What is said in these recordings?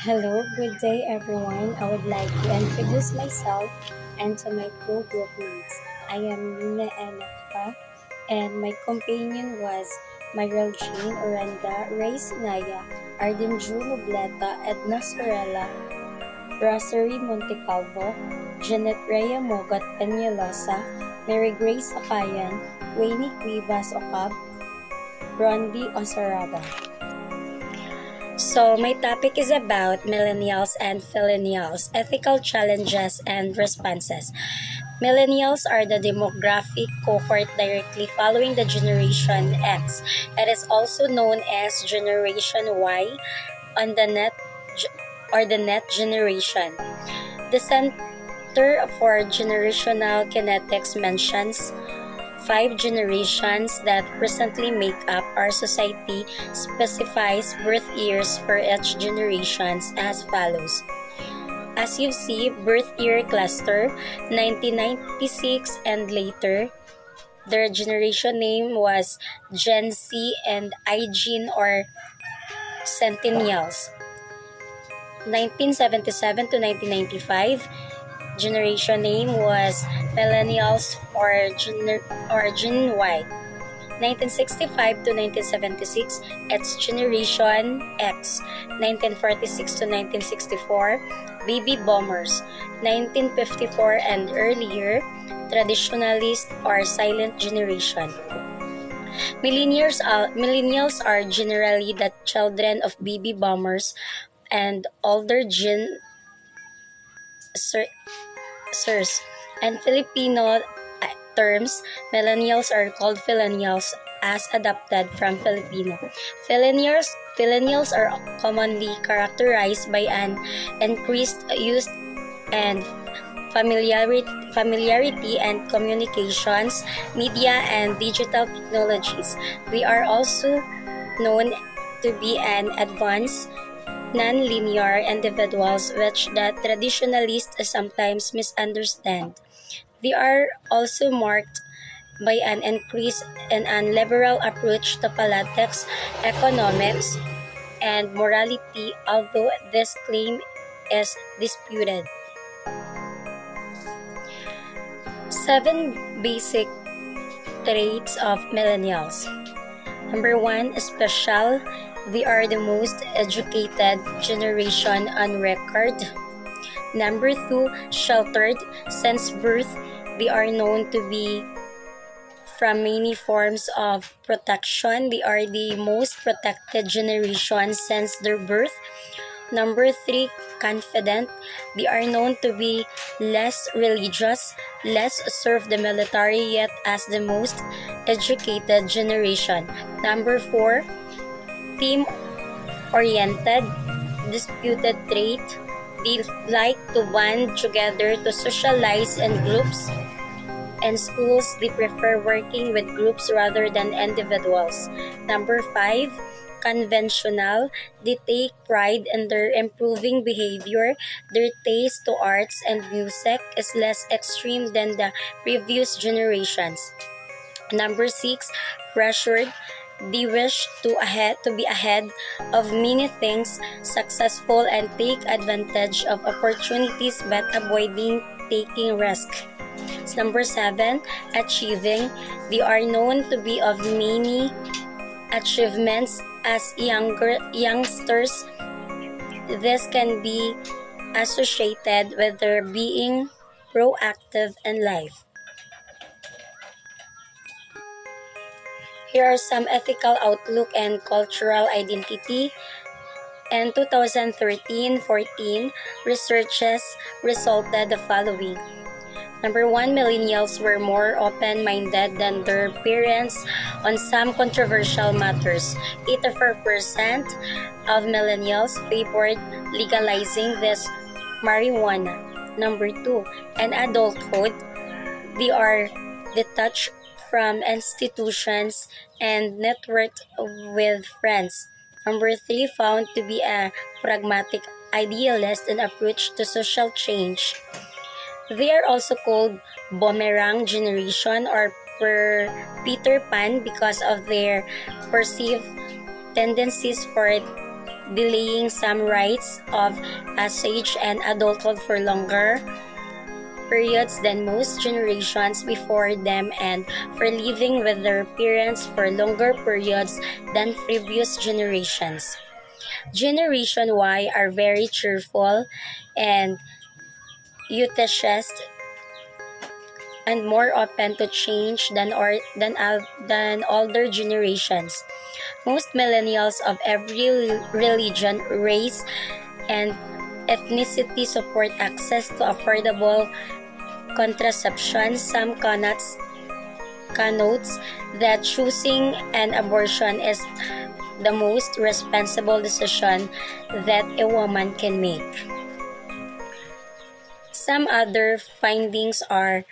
Hello, good day everyone. I would like to introduce myself and to my co-group mates. I am Nina Enakpa and my companion was Myril Jean Oranda, Ray Sinaya, Arden Ju Nobleta, Edna Sorella, Rosary Montecalvo, Janet Rhea Mogat Peñalosa, Mary Grace Akayan, Wayne Cuevas Ocab, Rondi Osaraba. So, my topic is about millennials and Filinnials, ethical challenges and responses. Millennials are the demographic cohort directly following the Generation X. It is also known as Generation Y on the net or the net generation. The Center for Generational Kinetics mentions five generations that presently make up our society, specifies birth years for each generations as follows. As you see, birth year cluster 1996 and later. Their generation name was Gen Z and iGen or Centennials. 1977 to 1995, generation name was Millennials or Gen Y. 1965 to 1976, it's Generation X. 1946 to 1964, Baby Boomers. 1954 and earlier, Traditionalist or Silent Generation. Millennials are generally the children of baby boomers and older Gen Sirs. And Filipino terms, millennials are called Filinnials as adapted from Filipino. Millennials are commonly characterized by an increased use and familiarity and communications, media, and digital technologies. We are also known to be an advanced non-linear individuals which the traditionalists sometimes misunderstand. They are also marked by an increase in a liberal approach to politics, economics, and morality, although this claim is disputed. Seven basic traits of millennials. Number one, special. They are the most educated generation on record. Number two, sheltered. Since birth, they are known to be from many forms of protection. They are the most protected generation since their birth. Number three, confident. They are known to be less religious, less serve the military, yet as the most educated generation. Number four, team-oriented, disputed trait. They like to band together to socialize in groups. In schools, they prefer working with groups rather than individuals. Number five, conventional. They take pride in their improving behavior. Their taste to arts and music is less extreme than the previous generations. Number six, pressured. They wish to be ahead of many things, successful and take advantage of opportunities but avoiding taking risk. Number seven, achieving. They are known to be of many achievements as youngsters. This can be associated with their being proactive in life. Here are some ethical outlook and cultural identity. In 2013-14, researches resulted the following. Number one, millennials were more open-minded than their parents on some controversial matters. 84% of millennials favored legalizing this marijuana. Number two, in adulthood, they are detached from institutions and networked with friends. Number three, found to be a pragmatic idealist and approach to social change. They are also called boomerang generation or Peter Pan because of their perceived tendencies for delaying some rites of passage and adulthood for longer periods than most generations before them, and for living with their parents for longer periods than previous generations. Generation Y are very cheerful and enthusiastic and more open to change than older generations. Most millennials of every religion, race, and ethnicity support access to affordable contraception. Some connotes that choosing an abortion is the most responsible decision that a woman can make. Some other findings are: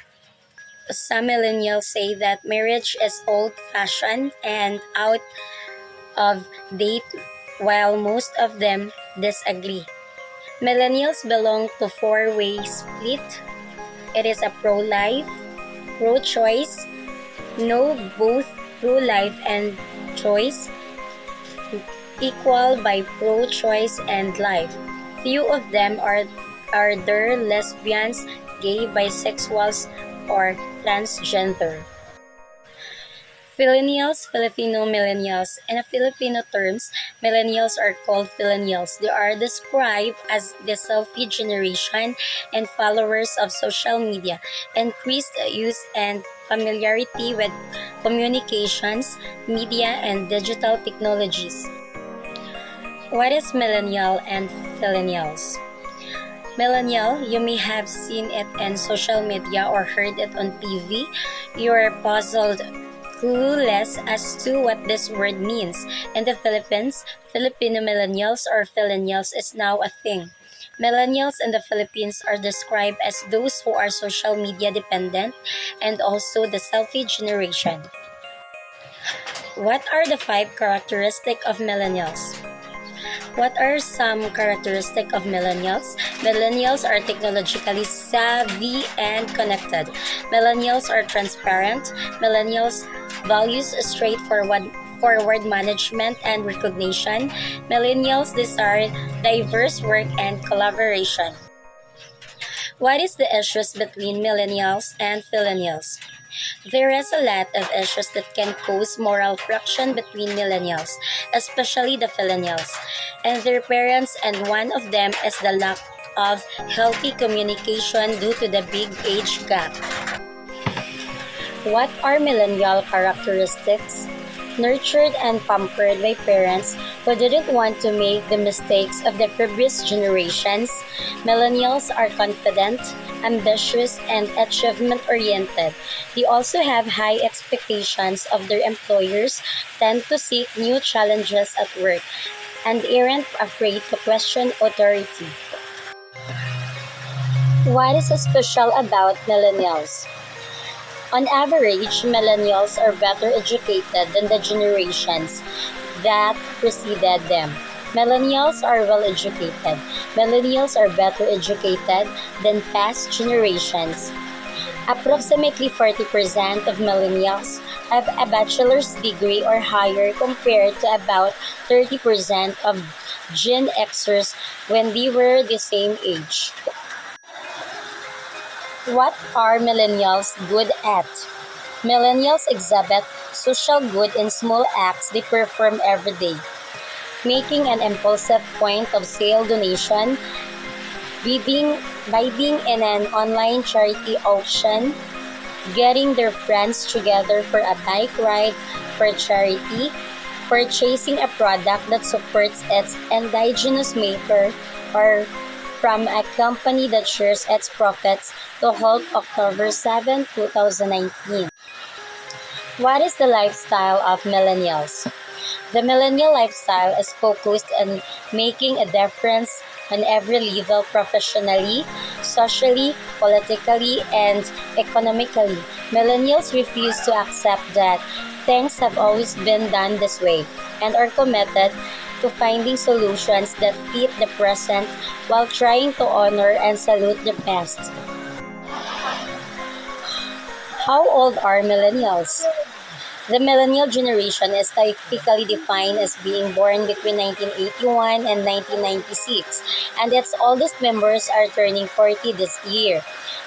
some millennials say that marriage is old-fashioned and out of date, while most of them disagree. Millennials belong to four-way split. It is a pro-life, pro-choice, no both pro-life and choice, equal by pro-choice and life. Few of them are there lesbians, gay, bisexuals, or transgender. Filinnials, Filipino millennials. In Filipino terms, millennials are called Filinnials. They are described as the selfie generation and followers of social media, increased use and familiarity with communications, media, and digital technologies. What is Millennial and Filinnials? Millennial, you may have seen it in social media or heard it on TV. You are puzzled, clueless as to what this word means. In the Philippines, Filipino millennials or Filinnials is now a thing. Millennials in the Philippines are described as those who are social media dependent and also the selfie generation. What are the 5 characteristics of millennials? What are some characteristics of millennials? Millennials are technologically savvy and connected. Millennials are transparent. Millennials values straightforward management and recognition. Millennials desire diverse work and collaboration. What is the issues between millennials and Filinnials? There is a lot of issues that can cause moral friction between millennials, especially the Filinnials, and their parents, and one of them is the lack of healthy communication due to the big age gap. What are millennial characteristics? Nurtured and pampered by parents who didn't want to make the mistakes of the previous generations, millennials are confident, ambitious, and achievement-oriented. They also have high expectations of their employers, tend to seek new challenges at work, and aren't afraid to question authority. What is special about millennials? On average, millennials are better educated than the generations that preceded them. Millennials are well educated. Millennials are better educated than past generations. Approximately 40% of millennials have a bachelor's degree or higher compared to about 30% of Gen Xers when they were the same age. What are millennials good at? Millennials exhibit social good in small acts they perform every day. Making an impulsive point of sale donation, bidding in an online charity auction, getting their friends together for a bike ride for charity, purchasing a product that supports its indigenous maker, or from a company that shares its profits to Hulk October 7, 2019. What is the lifestyle of millennials? The millennial lifestyle is focused on making a difference on every level professionally, socially, politically, and economically. Millennials refuse to accept that things have always been done this way and are committed to finding solutions that fit the present while trying to honor and salute the past. How old are millennials? The millennial generation is typically defined as being born between 1981 and 1996, and its oldest members are turning 40 this year.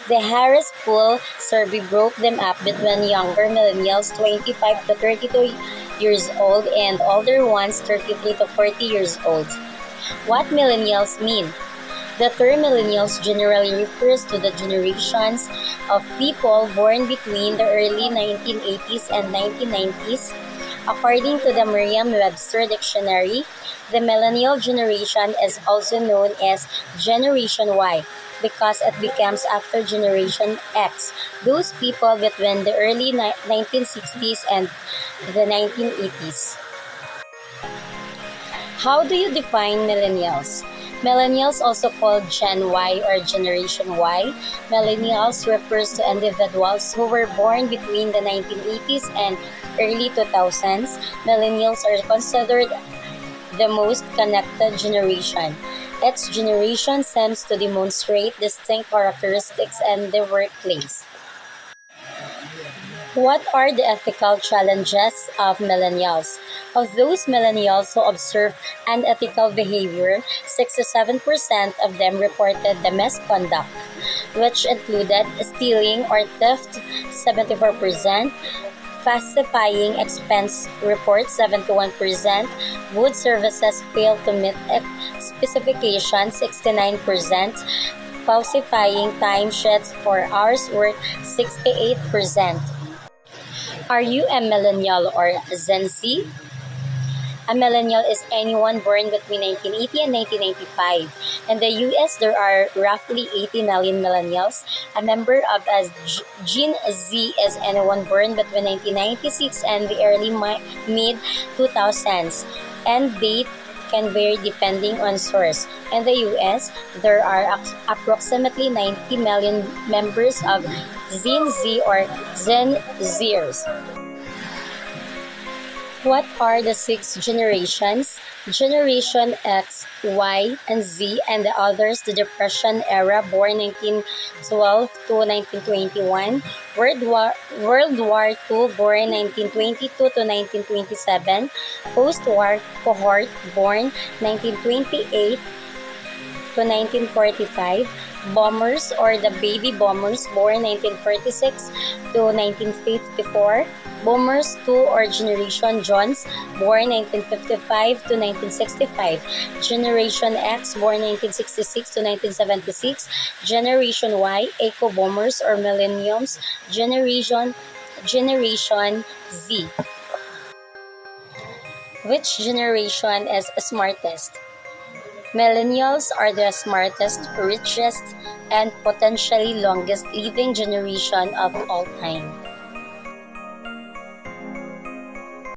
The Harris Poll survey broke them up between younger millennials 25 to 32 years old and older ones 33 to 40 years old. What millennials mean? The term millennials generally refers to the generations of people born between the early 1980s and 1990s. According to the Merriam-Webster dictionary, the millennial generation is also known as Generation Y because it becomes after Generation X, those people between the early 1960s and the 1980s. How do you define millennials? Millennials, also called Gen Y or Generation Y, millennials refers to individuals who were born between the 1980s and early 2000s. Millennials are considered the most connected generation. Its generation seems to demonstrate distinct characteristics in the workplace. What are the ethical challenges of millennials? Of those millennials who observe unethical behavior, 67% of them reported the misconduct, which included stealing or theft, 74%, falsifying expense reports, 71%, good services failed to meet specifications, 69%, falsifying timesheets for hours worked, 68%. Are you a millennial or Gen Z? A millennial is anyone born between 1980 and 1995. In the US, there are roughly 80 million millennials. A member of Gen Z is anyone born between 1996 and the early mid-2000s, and date can vary depending on source. In the US, there are approximately 90 million members of Gen Z or Gen Zers. What are the six generations? Generation X, Y, and Z, and the others, the Depression era, born 1912 to 1921, World War II, born 1922 to 1927, post-war cohort, born 1928 to 1945, bombers or the baby boomers, born 1946 to 1954, boomers 2 or Generation Jones, born 1955 to 1965, Generation X, born 1966 to 1976, Generation Y, eco boomers or millennials, Generation Z. Which generation is smartest? Millennials are the smartest, richest, and potentially longest living generation of all time.